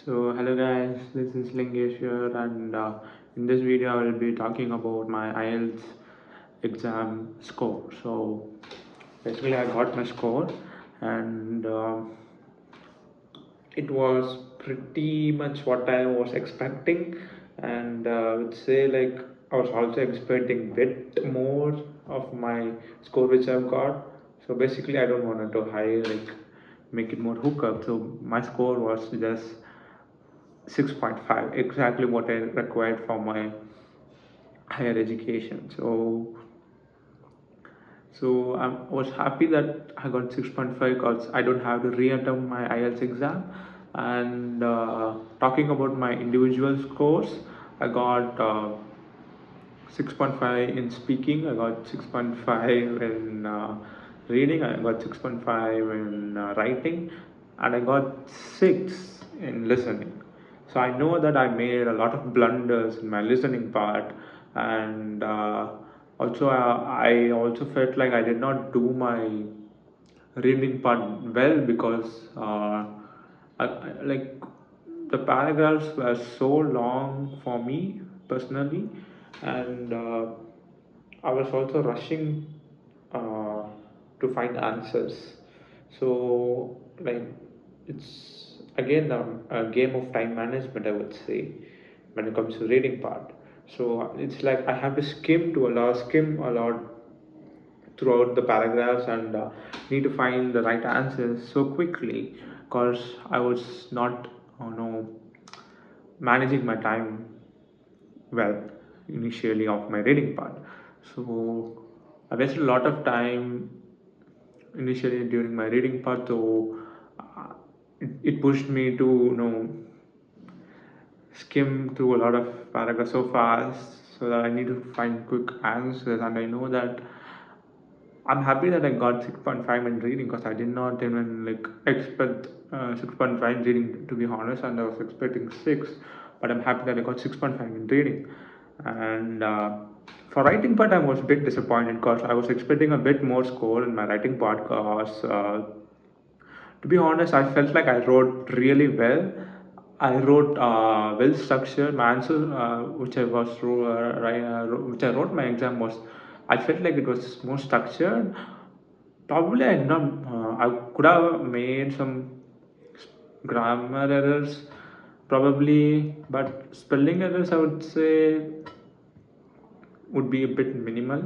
So hello guys, this is Lingesh here, and in this video I will be talking about my IELTS exam score. So basically I got my score, and it was pretty much what I was expecting, and I would say like I was also expecting bit more of my score which I've got. So basically I don't want it to high like make it more hookup. So my score was just 6.5, exactly what I required for my higher education. So I was happy that I got 6.5 because I don't have to re-attempt my IELTS exam. And talking about my individual scores, I got 6.5 in speaking, I got 6.5 in reading, I got 6.5 in writing, and I got 6 in listening. So I know that I made a lot of blunders in my listening part, and also I also felt like I did not do my reading part well because like the paragraphs were so long for me personally, and I was also rushing uh, to find answers. So like it's again a game of time management, I would say, when it comes to reading part. So it's like I have to skim a lot throughout the paragraphs, and need to find the right answers so quickly because I was not managing my time well initially of my reading part. So I wasted a lot of time initially during my reading part, so it pushed me to skim through a lot of paragraphs so fast so that I need to find quick answers. And I know that I'm happy that I got 6.5 in reading because I did not even like expect 6.5 in reading, to be honest, and I was expecting 6, but I'm happy that I got 6.5 in reading. And for writing part, I was a bit disappointed because I was expecting a bit more score in my writing part because to be honest, I felt like I wrote really well. I wrote well structured. My answer, which I was which I wrote my exam was, I felt like it was more structured. Probably I did not. I could have made some grammar errors, probably, but spelling errors I would say would be a bit minimal.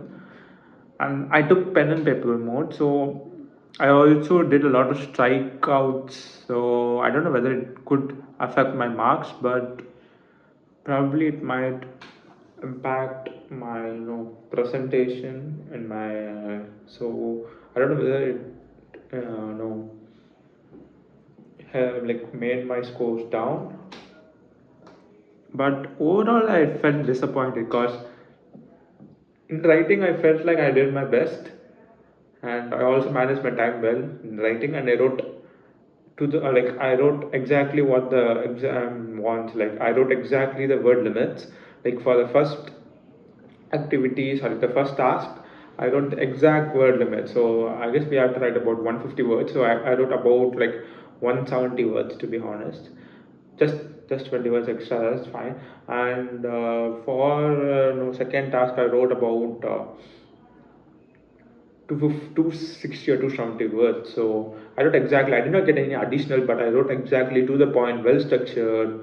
And I took pen and paper mode, so I also did a lot of strikeouts. So I don't know whether it could affect my marks, but probably it might impact my presentation and my so I don't know whether it have like made my scores down. But overall I felt disappointed because in writing I felt like I did my best, and I also managed my time well in writing, and I wrote to the like I wrote exactly what the exam wants. Like I wrote exactly the word limits. Like for the first activity, sorry, the first task, I wrote the exact word limit. So I guess we have to write about 150 words. So I wrote about like 170 words, to be honest. Just just 20 words extra, that's fine. And for no, second task, I wrote about 260 or 270 words. So I wrote exactly, I did not get any additional, but I wrote exactly to the point, well structured.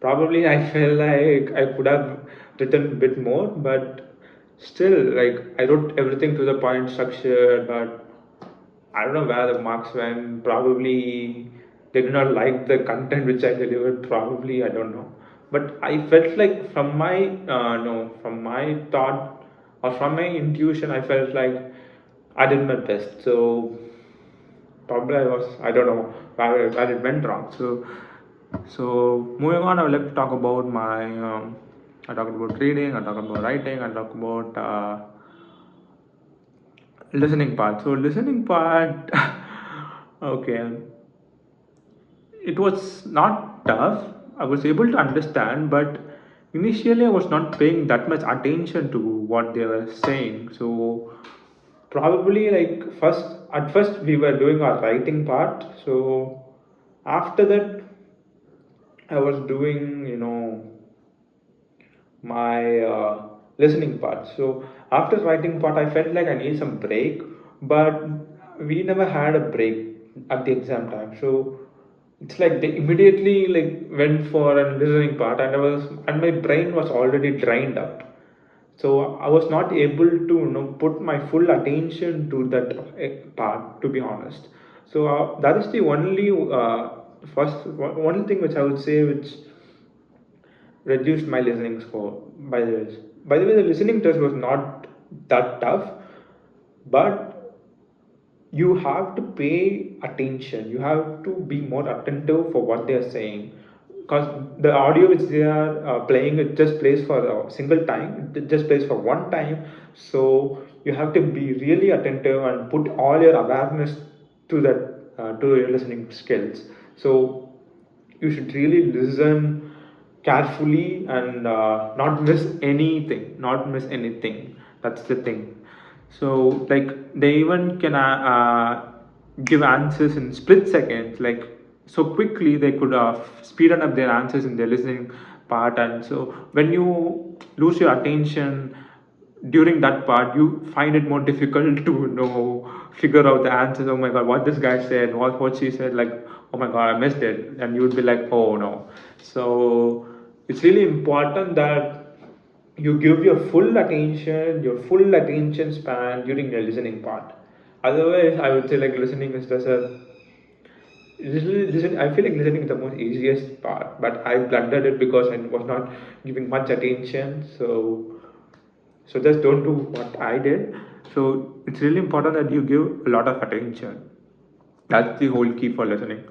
Probably I felt like I could have written a bit more, but still, like I wrote everything to the point, structured, but I don't know where the marks went. Probably they did not like the content which I delivered. Probably I don't know, but I felt like from my no, from my thought or from my intuition, I felt like I did my best. So probably I don't know where it went wrong. So moving on, I would like to talk about my I talked about reading, I talked about writing, I talked about listening part. So listening part, okay, it was not tough. I was able to understand, but initially I was not paying that much attention to what they were saying. So probably like first we were doing our writing part. So after that I was doing, my listening part. So after writing part, I felt like I need some break, but we never had a break at the exam time. So it's like they immediately like went for a listening part, and my brain was already drained up. So I was not able to put my full attention to that part, to be honest. So that is the only only thing which I would say which reduced my listening score. By the way, the listening test was not that tough, but you have to pay attention. You have to be more attentive for what they are saying, because the audio which they are playing, it just plays for a single time. It just plays for one time. So you have to be really attentive and put all your awareness to that, to your listening skills. So you should really listen carefully and not miss anything. That's the thing. So like they even can give answers in split seconds, like so quickly they could speed up their answers in their listening part. And so when you lose your attention during that part, you find it more difficult to figure out the answers. Oh my god, what this guy said, what she said, like, oh my god, I missed it. And you would be like, oh no. So it's really important that you give your full attention span during the listening part. Otherwise, I would say like listening is just a I feel like listening is the most easiest part, but I blundered it because I was not giving much attention. So just don't do what I did. So it's really important that you give a lot of attention. That's the whole key for listening.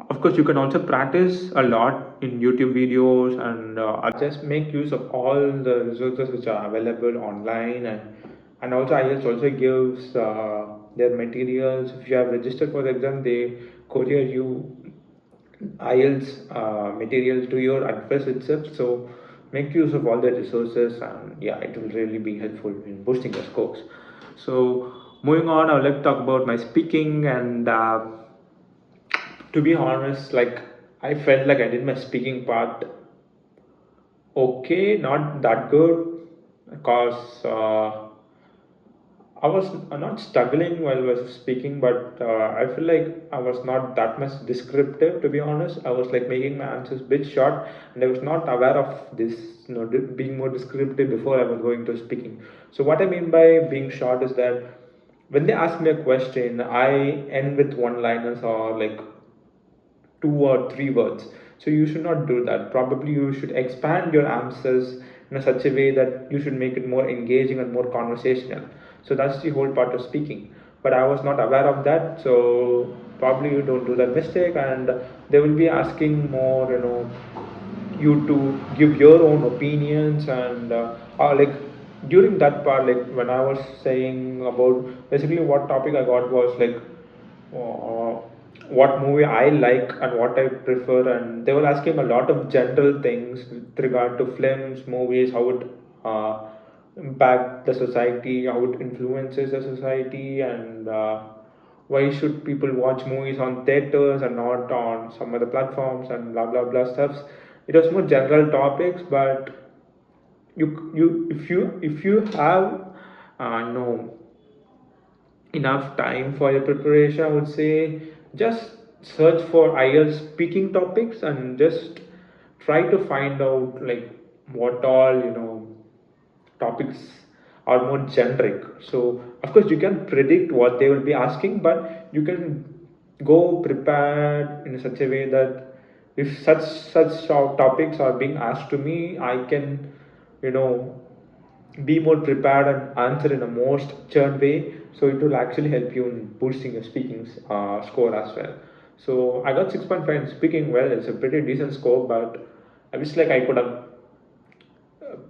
Of course, you can also practice a lot in YouTube videos, and just make use of all the resources which are available online. And also IELTS also gives their materials. If you have registered for the exam, they courier you IELTS materials to your address itself. So make use of all the resources, and yeah, it will really be helpful in boosting your scores. So moving on, I would like to talk about my speaking. And to be honest, like I felt like I did my speaking part okay, not that good, because I was not struggling while I was speaking, but I feel like I was not that much descriptive. To be honest, I was like making my answers a bit short, and I was not aware of this, being more descriptive before I was going to speaking. So what I mean by being short is that when they ask me a question, I end with one-liners or like 2 or 3 words. So you should not do that. Probably you should expand your answers in a such a way that you should make it more engaging and more conversational. So that's the whole part of speaking. But I was not aware of that, so probably you don't do that mistake, and they will be asking more, you to give your own opinions. And like during that part, like when I was saying about basically what topic I got was like uh, what movie I like and what I prefer, and they were asking a lot of general things with regard to films, movies, how it impact the society, how it influences the society, and why should people watch movies on theaters and not on some other platforms, and blah blah blah stuffs. It was more general topics, but if you have no enough time for your preparation, I would say just search for IELTS speaking topics and just try to find out like what all topics are more generic. So of course you can predict what they will be asking, but you can go prepared in such a way that if such topics are being asked to me, I can you know be more prepared and answer in a more structured way. So it will actually help you in boosting your speaking score as well. So I got 6.5 in speaking. Well, it's a pretty decent score, but I wish like I could have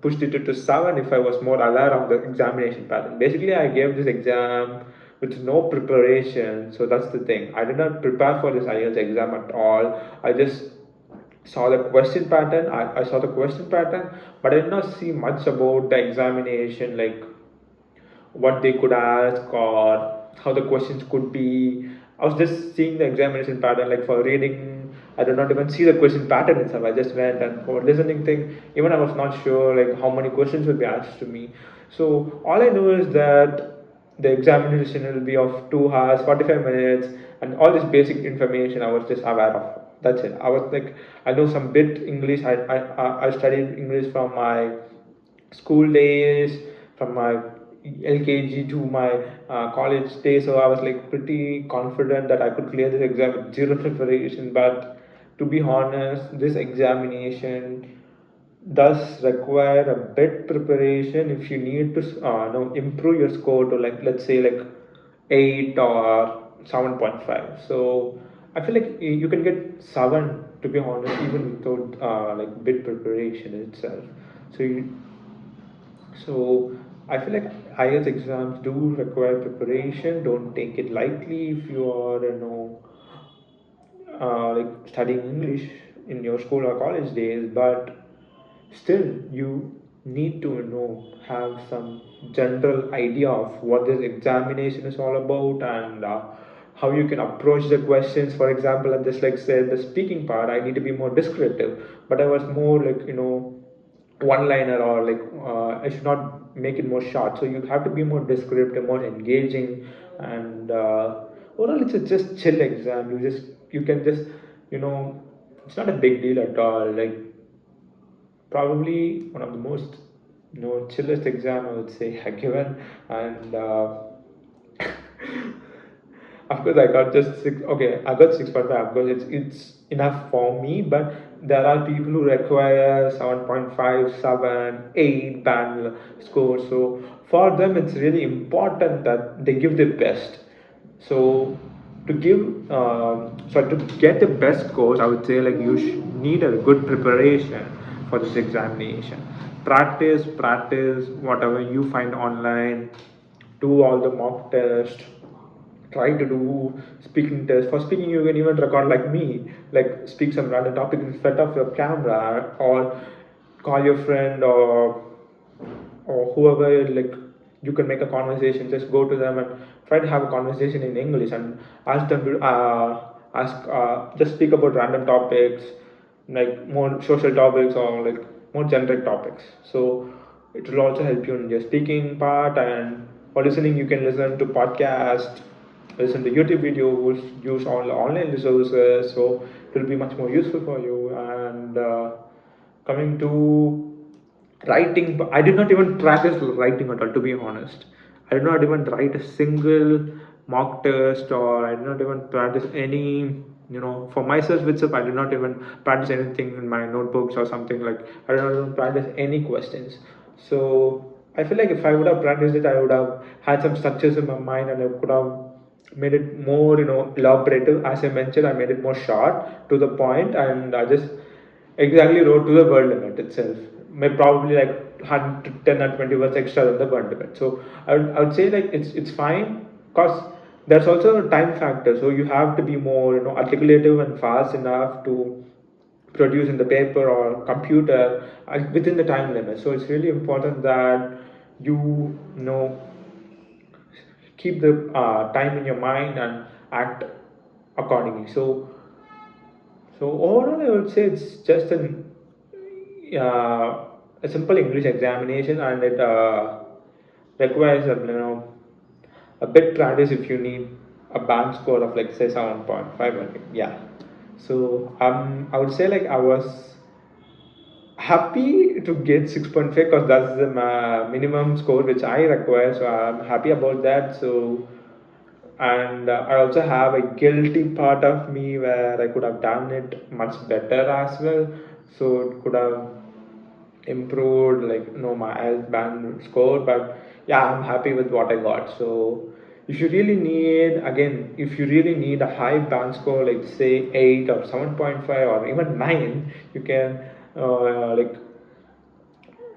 pushed it to 7 if I was more aware of the examination pattern. Basically, I gave this exam with no preparation. So that's the thing. I did not prepare for this IELTS exam at all. I just saw the question pattern. I saw the question pattern, but I did not see much about the examination, like what they could ask or how the questions could be. I was just seeing the examination pattern, like for reading I did not even see the question pattern itself. I just went, and for listening thing, even I was not sure like how many questions will be asked to me. So all I know is that the examination will be of 2 hours, 45 minutes, and all this basic information I was just aware of. That's it. I was like, I know some bit English. I studied English from my school days, from my LKG to my college days. So I was like pretty confident that I could clear this exam with zero preparation. But to be honest, this examination does require a bit preparation if you need to improve your score to, like, let's say like 8 or 7.5. So I feel like you can get 7, to be honest, even without like bit preparation itself. So so I feel like IELTS exams do require preparation. Don't take it lightly if you are, like studying English in your school or college days, but still you need to have some general idea of what this examination is all about, and how you can approach the questions. For example, I just like said, the speaking part I need to be more descriptive, but I was more like one liner, or like I should not make it more short. So you have to be more descriptive, more engaging, and overall it's a just chill exam. You can just it's not a big deal at all. Like probably one of the most chillest exam I would say I given, and of course I got just six. Okay, I got 6.5. Of course, it's enough for me, but there are people who require 7.5, 7, 8 band score. So for them, it's really important that they give their best. So to give, to get the best scores, I would say like you need a good preparation for this examination. Practice whatever you find online. Do all the mock tests, try to do speaking test. For speaking, you can even record like me, like speak some random topic in front of your camera, or call your friend, or whoever, like you can make a conversation. Just go to them and try to have a conversation in English, and ask them to just speak about random topics, like more social topics, or like more generic topics. So it will also help you in your speaking part. And for listening, you can listen to podcast, listen to YouTube videos, use all online resources. So it will be much more useful for you. And coming to writing, I did not even practice writing at all, to be honest. I did not even write a single mock test, or I did not even practice any, for myself itself. I did not even practice anything in my notebooks or something. Like I did not even practice any questions. So I feel like if I would have practiced it, I would have had some structures in my mind, and I could have made it more elaborative. As I mentioned, I made it more short to the point, and I just exactly wrote to the word limit itself. May probably like 100 to 10 or 20 words extra than the word limit. So I would say like it's fine, because there's also a time factor. So you have to be more articulative and fast enough to produce in the paper or computer within the time limit. So it's really important that you know keep the time in your mind and act accordingly. So overall, I would say it's just a simple English examination, and it requires a bit practice if you need a band score of like say 7.5. Yeah. So I would say like I was happy to get 6.5, because that's the minimum score which I require. So I'm happy about that. So, and I also have a guilty part of me where I could have done it much better as well. So it could have improved like my IELTS band score. But yeah, I'm happy with what I got. So if you really need a high band score, like say 8 or 7.5 or even 9, you can like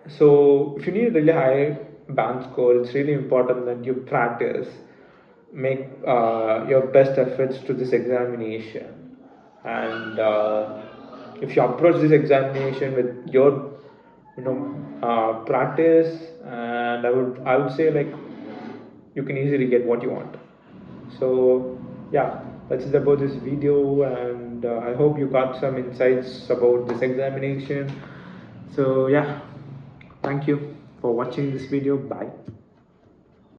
so if you need a really high band score, it's really important that you practice, make your best efforts to this examination. And if you approach this examination with your practice, and I would say like you can easily get what you want. So yeah, that's it about this video. And and I hope you got some insights about this examination. So yeah, thank you for watching this video. Bye.